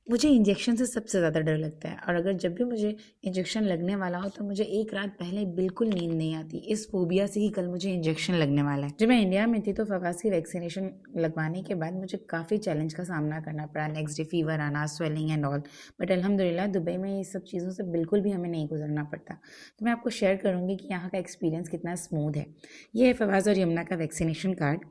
मुझे इंजेक्शन से सबसे ज़्यादा डर लगता है और अगर जब भी मुझे इंजेक्शन लगने वाला हो तो मुझे एक रात पहले बिल्कुल नींद नहीं आती, इस फोबिया से ही कल मुझे इंजेक्शन लगने वाला है। जब मैं इंडिया में थी तो फवास की वैक्सीनेशन लगवाने के बाद मुझे काफ़ी चैलेंज का सामना करना पड़ा, नेक्स्ट डे फीवर आना, स्वेलिंग एंड ऑल। बट अल्हम्दुलिल्लाह दुबई में ये सब चीज़ों से बिल्कुल भी हमें नहीं गुजरना पड़ता। तो मैं आपको शेयर करूँगी कि यहाँ का एक्सपीरियंस कितना स्मूथ है। ये है फवास और यमुना का वैक्सीनेशन कार्ड।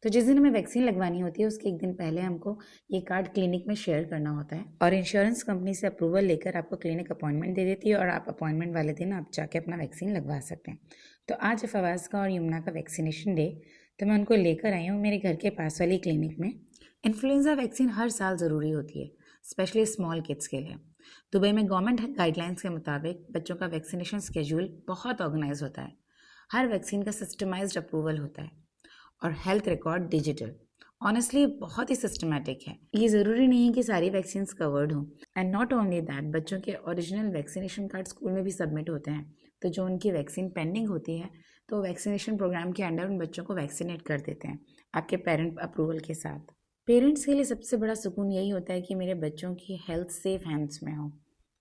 तो जिस दिन हमें वैक्सीन लगवानी होती है उसके एक दिन पहले हमको ये कार्ड क्लिनिक में शेयर करना होता है और इंश्योरेंस कंपनी से अप्रूवल लेकर आपको क्लिनिक अपॉइंटमेंट दे देती है और आप अपॉइंटमेंट वाले दिन आप जाके अपना वैक्सीन लगवा सकते हैं। तो आज है फवाज का और यमुना का वैक्सीनेशन डे। तो मैं उनको लेकर आई हूँ मेरे घर के पास वाली क्लिनिक में। इन्फ्लुएंजा वैक्सीन हर साल ज़रूरी होती है, स्पेशली स्मॉल किड्स के लिए। दुबई में गवर्नमेंट गाइडलाइंस के मुताबिक बच्चों का वैक्सीनेशन स्केड्यूल बहुत ऑर्गेनाइज होता है। हर वैक्सीन का सिस्टमाइज्ड अप्रूवल होता है और हेल्थ रिकॉर्ड डिजिटल। ऑनेस्टली बहुत ही सिस्टमेटिक है। ये ज़रूरी नहीं है कि सारी वैक्सीन्स कवर्ड हों। एंड नॉट ओनली दैट, बच्चों के ओरिजिनल वैक्सीनेशन कार्ड स्कूल में भी सबमिट होते हैं। तो जो उनकी वैक्सीन पेंडिंग होती है तो वैक्सीनेशन प्रोग्राम के अंडर उन बच्चों को वैक्सीनेट कर देते हैं आपके पेरेंट अप्रूवल के साथ। पेरेंट्स के लिए सबसे बड़ा सुकून यही होता है कि मेरे बच्चों की हेल्थ सेफ हैंड्स में हो।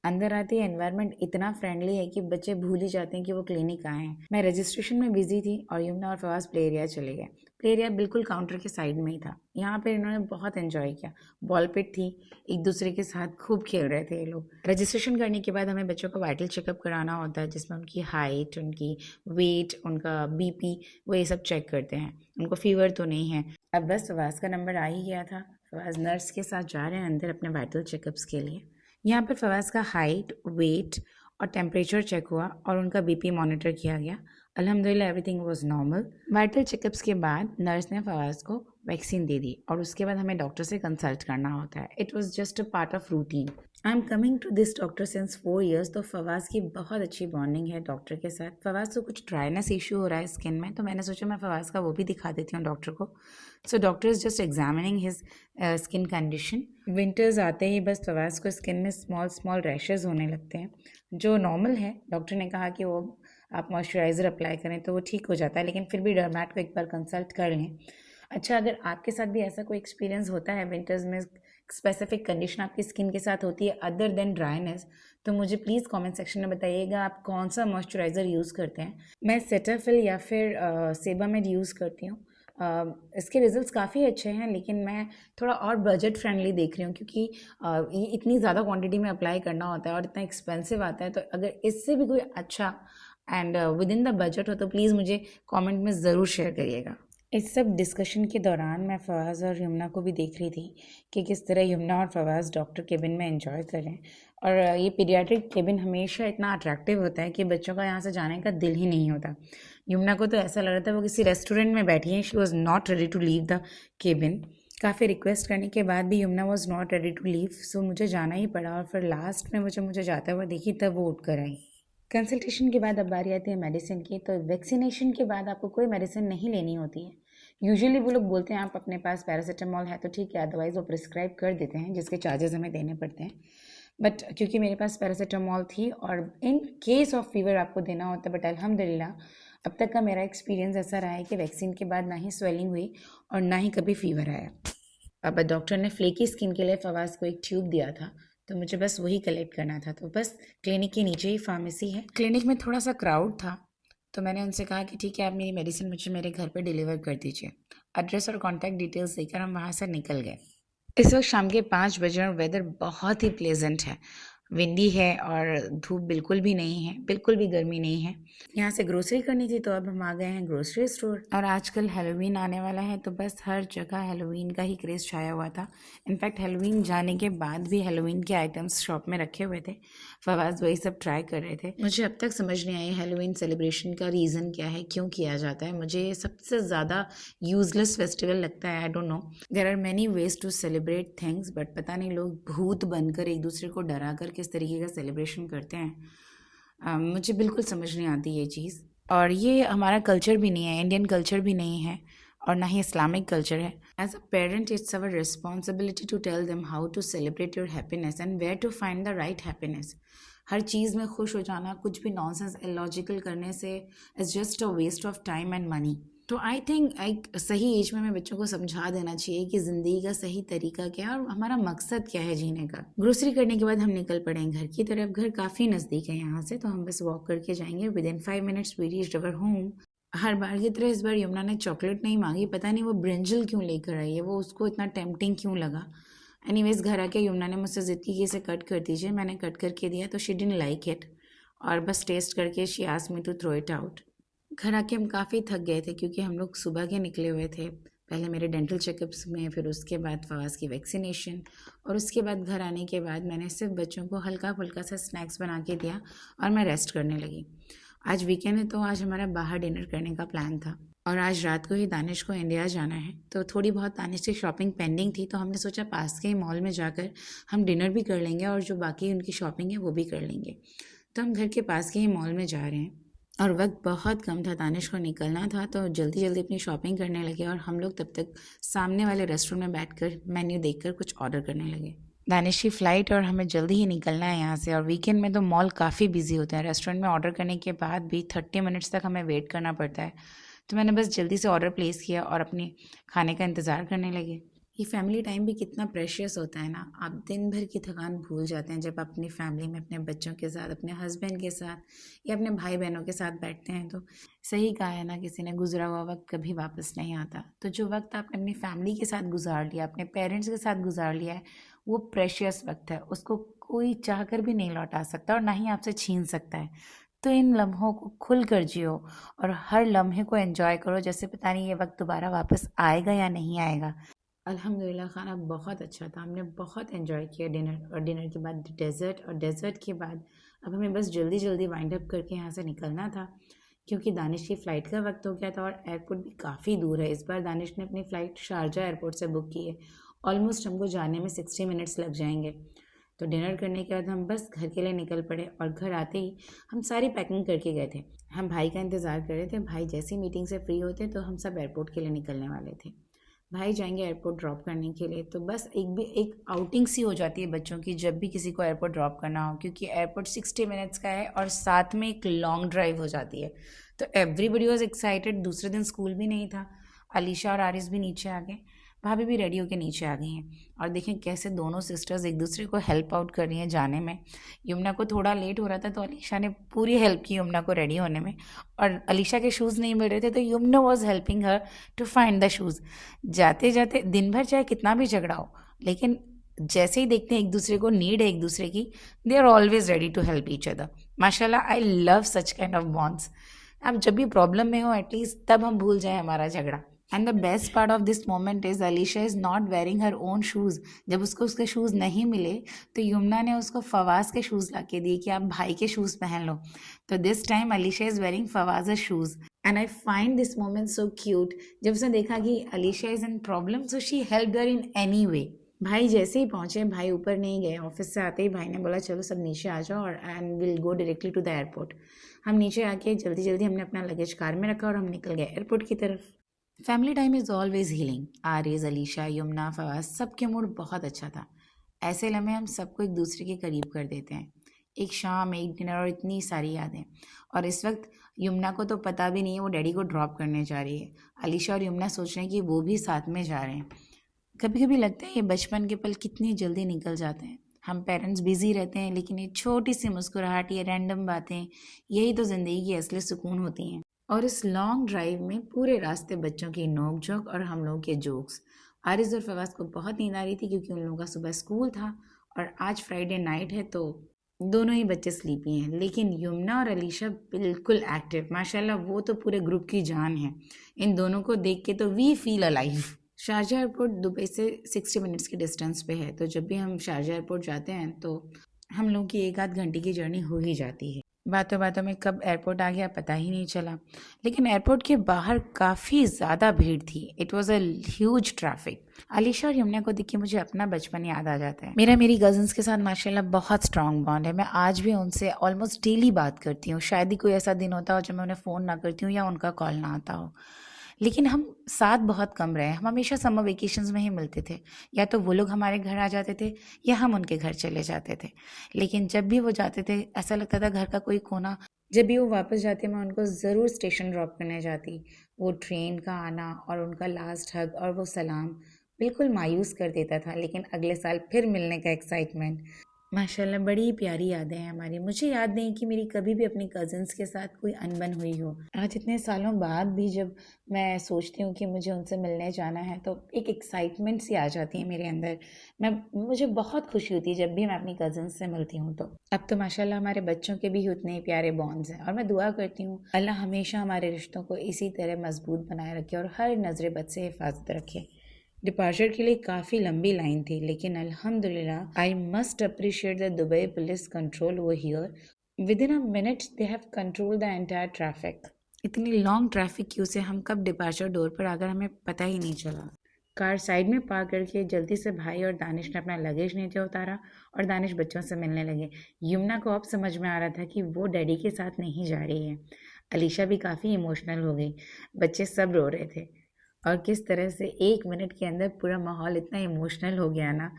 अंदर आते ही एनवायरनमेंट इतना फ्रेंडली है कि बच्चे भूल ही जाते हैं कि वो क्लिनिक आए हैं। मैं रजिस्ट्रेशन में बिजी थी और यमुना और फवाज प्ले एरिया चले गए। प्ले एरिया बिल्कुल काउंटर के साइड में ही था। यहाँ पर इन्होंने बहुत एंजॉय किया। बॉल पिट थी, एक दूसरे के साथ खूब खेल रहे थे ये लोग। रजिस्ट्रेशन करने के बाद हमें बच्चों का वाइटल चेकअप कराना होता है जिसमें उनकी हाइट, उनकी वेट, उनका बीपी, वो ये सब चेक करते हैं। उनको फीवर तो नहीं है। अब बस फवाज का नंबर आ ही गया था। फवाज नर्स के साथ जा रहे हैं अंदर अपने वाइटल चेकअप्स के लिए। यहाँ पर फवाज का हाइट, वेट और टेम्परेचर चेक हुआ और उनका बीपी मॉनिटर किया गया। अल्हम्दुलिल्लाह everything was normal. Vital checkups के बाद नर्स ने फवाज को वैक्सीन दे दी और उसके बाद हमें डॉक्टर से कंसल्ट करना होता है। It was just a part of routine. I am coming to this doctor since 4 years। तो फवाज की बहुत अच्छी बॉन्डिंग है डॉक्टर के साथ। फवाज को कुछ ड्राइनेस इशू हो रहा है स्किन में, तो मैंने सोचा मैं फवाज का वो भी दिखा देती हूँ डॉक्टर को। So doctor is just examining his skin condition. Winters आते ही बस फवाज को स्किन में स्मॉल स्मॉल रैशेज होने लगते हैं जो नॉर्मल है। डॉक्टर ने कहा कि वो आप मॉइस्चराइज़र अप्लाई करें तो वो ठीक हो जाता है, लेकिन फिर भी डर्मैट को एक बार कंसल्ट कर लें। अच्छा, अगर आपके साथ भी ऐसा कोई एक्सपीरियंस होता है विंटर्स में, स्पेसिफिक कंडीशन आपकी स्किन के साथ होती है अदर देन ड्राइनेस, तो मुझे प्लीज़ कमेंट सेक्शन में बताइएगा आप कौन सा मॉइस्चराइज़र यूज़ करते हैं। मैं सेटाफिल या फिर सेबामेड यूज़ करती हूँ। इसके रिजल्ट्स काफ़ी अच्छे हैं, लेकिन मैं थोड़ा और बजट फ्रेंडली देख रही हूँ क्योंकि ये इतनी ज़्यादा क्वांटिटी में अप्लाई करना होता है और इतना एक्सपेंसिव आता है। तो अगर इससे भी कोई अच्छा and with in the budget हो तो प्लीज़ मुझे कमेंट में ज़रूर शेयर करिएगा। इस सब डिस्कशन के दौरान मैं फवाज और यमुना को भी देख रही थी कि किस तरह यमुना और फवाज डॉक्टर केबिन में एंजॉय करें। और ये पीडियाट्रिक केबिन हमेशा इतना अट्रैक्टिव होता है कि बच्चों का यहाँ से जाने का दिल ही नहीं होता। यमुना को तो ऐसा लग रहा था वो किसी रेस्टोरेंट में बैठी है। She was not ready to leave the cabin. काफ़ी रिक्वेस्ट करने के बाद भी Yamuna was not ready to leave, so मुझे जाना ही पड़ा। और फिर लास्ट में वो जब मुझे जाता हुआ देखी तब वो उठ कर आई। कंसल्टेशन के बाद अब बारी आती है मेडिसिन की। तो वैक्सीनेशन के बाद आपको कोई मेडिसिन नहीं लेनी होती है। यूजुअली वो लोग बोलते हैं आप अपने पास पैरासीटामॉल है तो ठीक है, अदरवाइज़ वो प्रिस्क्राइब कर देते हैं जिसके चार्जेस हमें देने पड़ते हैं। बट क्योंकि मेरे पास पैरासीटामॉल थी और इन केस ऑफ फीवर आपको देना होता है। बट अल्हम्दुलिल्लाह अब तक का मेरा एक्सपीरियंस ऐसा रहा है कि वैक्सीन के बाद ना ही स्वेलिंग हुई और ना ही कभी फीवर आया। अब डॉक्टर ने फ्लेकी स्किन के लिए फवाज को एक ट्यूब दिया था, तो मुझे बस वही कलेक्ट करना था। तो बस क्लिनिक के नीचे ही फार्मेसी है। क्लिनिक में थोड़ा सा क्राउड था तो मैंने उनसे कहा कि ठीक है, आप मेरी मेडिसिन मुझे मेरे घर पे डिलीवर कर दीजिए। एड्रेस और कॉन्टैक्ट डिटेल्स देकर हम वहाँ से निकल गए। इस वक्त शाम के 5 बजे और वेदर बहुत ही प्लेजेंट है। विंडी है और धूप बिल्कुल भी नहीं है, बिल्कुल भी गर्मी नहीं है। यहाँ से ग्रोसरी करनी थी तो अब हम आ गए हैं ग्रोसरी स्टोर। और आजकल हेलोवीन आने वाला है तो बस हर जगह हेलोवीन का ही क्रेज़ छाया हुआ था। इनफैक्ट हेलोवीन जाने के बाद भी हेलोवीन के आइटम्स शॉप में रखे हुए थे। फवाज वही सब ट्राई कर रहे थे। मुझे अब तक समझ नहीं आई हेलोवीन सेलिब्रेशन का रीज़न क्या है, क्यों किया जाता है। मुझे ये सबसे ज़्यादा यूजलेस फेस्टिवल लगता है। I don't know, there are many ways to celebrate things, but पता नहीं लोग भूत बनकर एक दूसरे को डरा कर किस तरीके का सेलिब्रेशन करते हैं। मुझे बिल्कुल समझ नहीं आती ये चीज़। और ये हमारा कल्चर भी नहीं है, इंडियन कल्चर भी नहीं है और ना ही इस्लामिक कल्चर है। As a parent it's our responsibility to tell them how to celebrate your happiness and where to find the right happiness. हर चीज़ में खुश हो जाना, कुछ भी नॉनसेंस इलॉजिकल करने से is just a waste of time and money. तो आई थिंक एक सही एज में हमें बच्चों को समझा देना चाहिए कि ज़िंदगी का सही तरीका क्या है और हमारा मकसद क्या है जीने का। ग्रोसरी करने के बाद हम निकल पड़े हैं घर की तरफ। घर काफ़ी नज़दीक है यहाँ से, तो हम बस वॉक करके जाएंगे। Within 5 minutes we reached our home. हर बार की तरह इस बार यमुना ने चॉकलेट नहीं मांगी। पता नहीं वो ब्रिंजल क्यों लेकर आई है, वो उसको इतना टेम्पटिंग क्यों लगा। एनीवेज घर आके यमुना ने मुझसे ज़िद की कि इसे कट कर दीजिए। मैंने कट करके दिया तो शी डिडंट लाइक इट, और बस टेस्ट करके she asked me to throw it out. घर आके हम काफ़ी थक गए थे क्योंकि हम लोग सुबह के निकले हुए थे। पहले मेरे डेंटल चेकअप्स में, फिर उसके बाद फवास की वैक्सीनेशन, और उसके बाद घर आने के बाद मैंने सिर्फ बच्चों को हल्का फुल्का सा स्नैक्स बना के दिया और मैं रेस्ट करने लगी। आज वीकेंड है तो आज हमारा बाहर डिनर करने का प्लान था, और आज रात को ही दानिश को इंडिया जाना है, तो थोड़ी बहुत दानिश की शॉपिंग पेंडिंग थी, तो हमने सोचा पास के ही मॉल में जाकर हम डिनर भी कर लेंगे और जो बाकी उनकी शॉपिंग है वो भी कर लेंगे। तो हम घर के पास के ही मॉल में जा रहे हैं और वक्त बहुत कम था, दानिश को निकलना था, तो जल्दी जल्दी अपनी शॉपिंग करने लगे और हम लोग तब तक सामने वाले रेस्टोरेंट में बैठकर मेन्यू देखकर कुछ ऑर्डर करने लगे। दानिश की फ़्लाइट और हमें जल्दी ही निकलना है यहाँ से, और वीकेंड में तो मॉल काफ़ी बिजी होते हैं। रेस्टोरेंट में ऑर्डर करने के बाद भी 30 मिनट्स तक हमें वेट करना पड़ता है, तो मैंने बस जल्दी से ऑर्डर प्लेस किया और अपने खाने का इंतज़ार करने लगे। ये फैमिली टाइम भी कितना प्रेशियस होता है ना। आप दिन भर की थकान भूल जाते हैं जब अपनी फैमिली में अपने बच्चों के साथ, अपने हस्बैंड के साथ या अपने भाई बहनों के साथ बैठते हैं। तो सही कहा है ना किसी ने, गुजरा हुआ वक्त कभी वापस नहीं आता। तो जो वक्त आपने अपनी फैमिली के साथ गुजार लिया, अपने पेरेंट्स के साथ गुजार लिया है, वो प्रेशियस वक्त है। उसको कोई चाह कर भी नहीं लौटा सकता और ना ही आपसे छीन सकता है। तो इन लम्हों को खुल कर जियो और हर लम्हे को एंजॉय करो, जैसे पता नहीं ये वक्त दोबारा वापस आएगा या नहीं आएगा। अल्हम्दुलिल्लाह खाना बहुत अच्छा था, हमने बहुत एंजॉय किया डिनर, और डिनर के बाद डेज़र्ट, और डेज़र्ट के बाद अब हमें बस जल्दी जल्दी वाइंड अप करके यहाँ से निकलना था क्योंकि दानिश की फ़्लाइट का वक्त हो गया था और एयरपोर्ट भी काफ़ी दूर है। इस बार दानिश ने अपनी फ़्लाइट शारजा एयरपोर्ट से बुक की है। ऑलमोस्ट हमको जाने में 60 मिनट्स लग जाएंगे। तो डिनर करने के बाद हम बस घर के लिए निकल पड़े, और घर आते ही हम सारी पैकिंग करके गए थे। हम भाई का इंतज़ार कर रहे थे। भाई जैसी मीटिंग से फ्री होते तो हम सब एयरपोर्ट के लिए निकलने वाले थे। भाई जाएंगे एयरपोर्ट ड्रॉप करने के लिए, तो बस एक आउटिंग सी हो जाती है बच्चों की जब भी किसी को एयरपोर्ट ड्रॉप करना हो, क्योंकि एयरपोर्ट 60 मिनट्स का है और साथ में एक लॉन्ग ड्राइव हो जाती है। तो एवरीबडी वॉज एक्साइटेड। दूसरे दिन स्कूल भी नहीं था। अलीशा और आरिस भी नीचे आ गए, भाभी भी रेडी होकर नीचे आ गई हैं, और देखें कैसे दोनों सिस्टर्स एक दूसरे को हेल्प आउट कर रही हैं जाने में। यमुना को थोड़ा लेट हो रहा था तो अलीशा ने पूरी हेल्प की यमुना को रेडी होने में, और अलीशा के शूज़ नहीं मिल रहे थे तो Yamuna was helping her to find the shoes. जाते जाते दिन भर चाहे कितना भी झगड़ा हो, लेकिन जैसे ही देखते हैं एक दूसरे को नीड है एक दूसरे की, they are always ready to help each other. माशाल्लाह, I love such kind of bonds. अब जब भी प्रॉब्लम में हो एटलीस्ट तब हम भूल जाए हमारा झगड़ा। And the best part of this moment is Alisha is not wearing her own shoes. जब उसको उसके शूज़ नहीं मिले तो यमुना ने उसको फवाज के शूज़ ला के दिए कि आप भाई के शूज़ पहन लो। तो this time Alisha is wearing Fawaz shoes, and I find this moment so cute. जब उसने देखा कि Alisha is in problem, so she help her in any way. भाई जैसे ही पहुंचे, भाई ऊपर नहीं गए। ऑफिस से आते ही भाई ने बोला चलो सब नीचे आ जाओ और and will go directly to the airport. हम नीचे आके जल्दी जल्दी हमने अपना लगेज कार में रखा और हम निकल गए एयरपोर्ट की तरफ। Family time is always healing. Ariz, Alisha, Yamuna, Fawaz, सबके मूड बहुत अच्छा था। ऐसे लम्हे हम सबको एक दूसरे के करीब कर देते हैं। एक शाम, एक डिनर और इतनी सारी यादें। और इस वक्त यमुना को तो पता भी नहीं है वो डैडी को ड्रॉप करने जा रही है। अलीशा और यमुना सोच रहे हैं कि वो भी साथ में जा रहे हैं। कभी कभी लगता है ये बचपन के पल कितनी जल्दी निकल जाते हैं। हम पेरेंट्स बिजी रहते हैं, लेकिन ये छोटी सी मुस्कुराहट, ये रैंडम बातें, यही तो ज़िंदगी की असली सुकून होती हैं। और इस लॉन्ग ड्राइव में पूरे रास्ते बच्चों की नोक झोंक और हम लोगों के जोक्स। आरिज़ और फवाज को बहुत नींद आ रही थी क्योंकि उन लोगों का सुबह स्कूल था और आज फ्राइडे नाइट है, तो दोनों ही बच्चे स्लीपी हैं। लेकिन यमुना और अलीशा बिल्कुल एक्टिव, माशाल्लाह वो तो पूरे ग्रुप की जान है। इन दोनों को देख के तो we feel alive. Sharjah airport Dubai से 60 मिनट्स के डिस्टेंस पे है, तो जब भी हम शारजा एयरपोर्ट जाते हैं तो हम लोग की 1 आध घंटे की जर्नी हो ही जाती है। बातों बातों में कब एयरपोर्ट आ गया पता ही नहीं चला। लेकिन एयरपोर्ट के बाहर काफ़ी ज़्यादा भीड़ थी। It was a huge traffic. Alisha और यमुना को देख के मुझे अपना बचपन याद आ जाता है। मेरी कज़न्स के साथ माशाल्लाह बहुत स्ट्रॉन्ग बॉन्ड है। मैं आज भी उनसे ऑलमोस्ट डेली बात करती हूँ। शायद ही कोई ऐसा दिन होता हो जब मैं उन्हें फ़ोन ना करती हूँ या उनका कॉल ना आता हो। लेकिन हम साथ बहुत कम रहे। हम हमेशा समर वेकेशंस में ही मिलते थे। या तो वो लोग हमारे घर आ जाते थे या हम उनके घर चले जाते थे। लेकिन जब भी वो जाते थे ऐसा लगता था घर का कोई कोना। जब भी वो वापस जाते मैं उनको ज़रूर स्टेशन ड्रॉप करने जाती। वो ट्रेन का आना और उनका लास्ट हग और वो सलाम बिल्कुल मायूस कर देता था, लेकिन अगले साल फिर मिलने का एक्साइटमेंट। माशाल्लाह बड़ी ही प्यारी यादें हैं हमारी। मुझे याद नहीं कि मेरी कभी भी अपनी कज़न्स के साथ कोई अनबन हुई हो। आज इतने सालों बाद भी जब मैं सोचती हूँ कि मुझे उनसे मिलने जाना है तो एक एक्साइटमेंट सी आ जाती है मेरे अंदर। मुझे बहुत खुशी होती है जब भी मैं अपनी कज़न्स से मिलती हूँ तो। अब तो माशाल्लाह हमारे बच्चों के भी उतने ही प्यारे बॉन्ड्स हैं और मैं दुआ करती हूँ अल्लाह हमेशा हमारे रिश्तों को इसी तरह मजबूत बनाए रखे और हर नज़र बद से हिफाजत रखे। डिपार्चर के लिए काफ़ी लंबी लाइन थी, लेकिन अल्हम्दुलिल्लाह I must appreciate the Dubai police control over here. With in a minute they have control the entire traffic. इतनी लॉन्ग ट्रैफिक क्यू से हम कब डिपार्चर डोर पर आ गए हमें पता ही नहीं चला। कार साइड में पार्क करके जल्दी से भाई और दानिश ने अपना लगेज नीचे उतारा और दानिश बच्चों से मिलने लगे। यमुना को अब समझ में आ रहा था कि वो डैडी के साथ नहीं जा रही है। अलीशा भी काफ़ी इमोशनल हो गई। बच्चे सब रो रहे थे और किस तरह से 1 मिनट के अंदर पूरा माहौल इतना इमोशनल हो गया ना,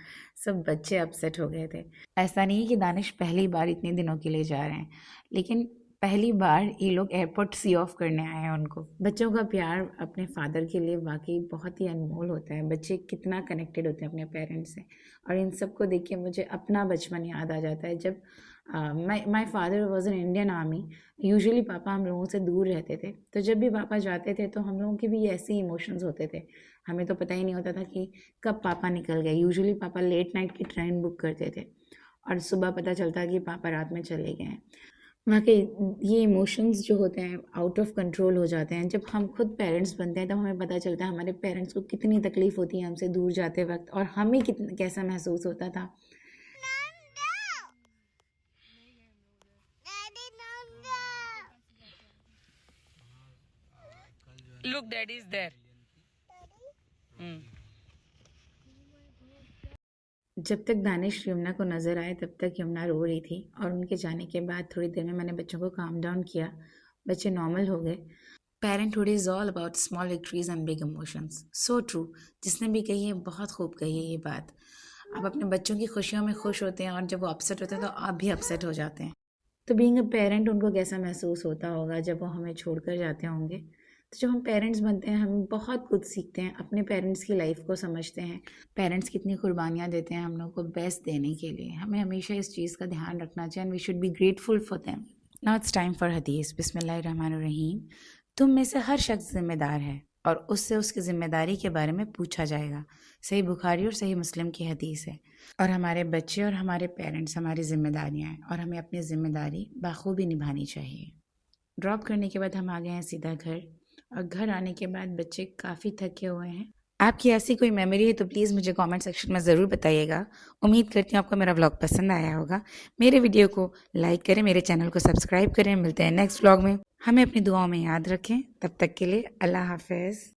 सब बच्चे अपसेट हो गए थे। ऐसा नहीं है कि दानिश पहली बार इतने दिनों के लिए जा रहे हैं, लेकिन पहली बार ये लोग एयरपोर्ट सी ऑफ करने आए हैं उनको। बच्चों का प्यार अपने फादर के लिए वाकई बहुत ही अनमोल होता है। बच्चे कितना कनेक्टेड होते हैं अपने पेरेंट्स से, और इन सब को देख के मुझे अपना बचपन याद आ जाता है। जब my father was in Indian army, usually पापा हम लोगों से दूर रहते थे, तो जब भी पापा जाते थे तो हम लोगों के भी ऐसे इमोशंस होते थे। हमें तो पता ही नहीं होता था कि कब पापा निकल गए। यूजुअली पापा लेट नाइट की ट्रेन बुक करते थे और सुबह पता चलता कि पापा रात में चले गए हैं। वाकई ये इमोशंस जो होते हैं आउट ऑफ कंट्रोल हो जाते हैं। जब हम खुद पेरेंट्स बनते हैं तब हमें पता चलता है हमारे पेरेंट्स को कितनी तकलीफ़ होती है हमसे दूर जाते वक्त, और हमें कितना कैसा महसूस होता था। Look, daddy is there. जब तक दानिश यमुना को नज़र आए तब तक यमुना रो रही थी, और उनके जाने के बाद थोड़ी देर में मैंने बच्चों को काम डाउन किया। बच्चे नॉर्मल हो गए। Parenthood is all about small victories and big emotions. So true. जिसने भी कही है बहुत खूब कही है ये बात। आप अपने बच्चों की खुशियों में खुश होते हैं और जब वो अपसेट होते हैं तो आप भी अपसेट हो जाते हैं। तो बीइंग अ पेरेंट उनको कैसा महसूस होता होगा जब वो हमें छोड़कर जाते होंगे। तो जब हम पेरेंट्स बनते हैं हम बहुत कुछ सीखते हैं, अपने पेरेंट्स की लाइफ को समझते हैं। पेरेंट्स कितनी कुर्बानियाँ देते हैं हम लोग को बेस्ट देने के लिए। हमें हमेशा इस चीज़ का ध्यान रखना चाहिए, and we should be grateful for them. Now it's time for हदीस। बिस्मिल्लाहिर्रहमानिर्रहीम। तुम में से हर शख्स जिम्मेदार है और उससे उसकी ज़िम्मेदारी के बारे में पूछा जाएगा। सही बुखारी और सही मुस्लिम की हदीस है। और हमारे बच्चे और हमारे पेरेंट्स हमारी ज़िम्मेदारियाँ हैं और हमें अपनी ज़िम्मेदारी बाखूबी निभानी चाहिए। ड्रॉप करने के बाद हम आ गए हैं सीधा घर, और घर आने के बाद बच्चे काफ़ी थके हुए हैं। आपकी ऐसी कोई मेमोरी है तो प्लीज़ मुझे कमेंट सेक्शन में ज़रूर बताइएगा। उम्मीद करती हूँ आपको मेरा व्लॉग पसंद आया होगा। मेरे वीडियो को लाइक करें, मेरे चैनल को सब्सक्राइब करें। मिलते हैं नेक्स्ट व्लॉग में। हमें अपनी दुआओं में याद रखें। तब तक के लिए अल्लाह हाफ़िज़।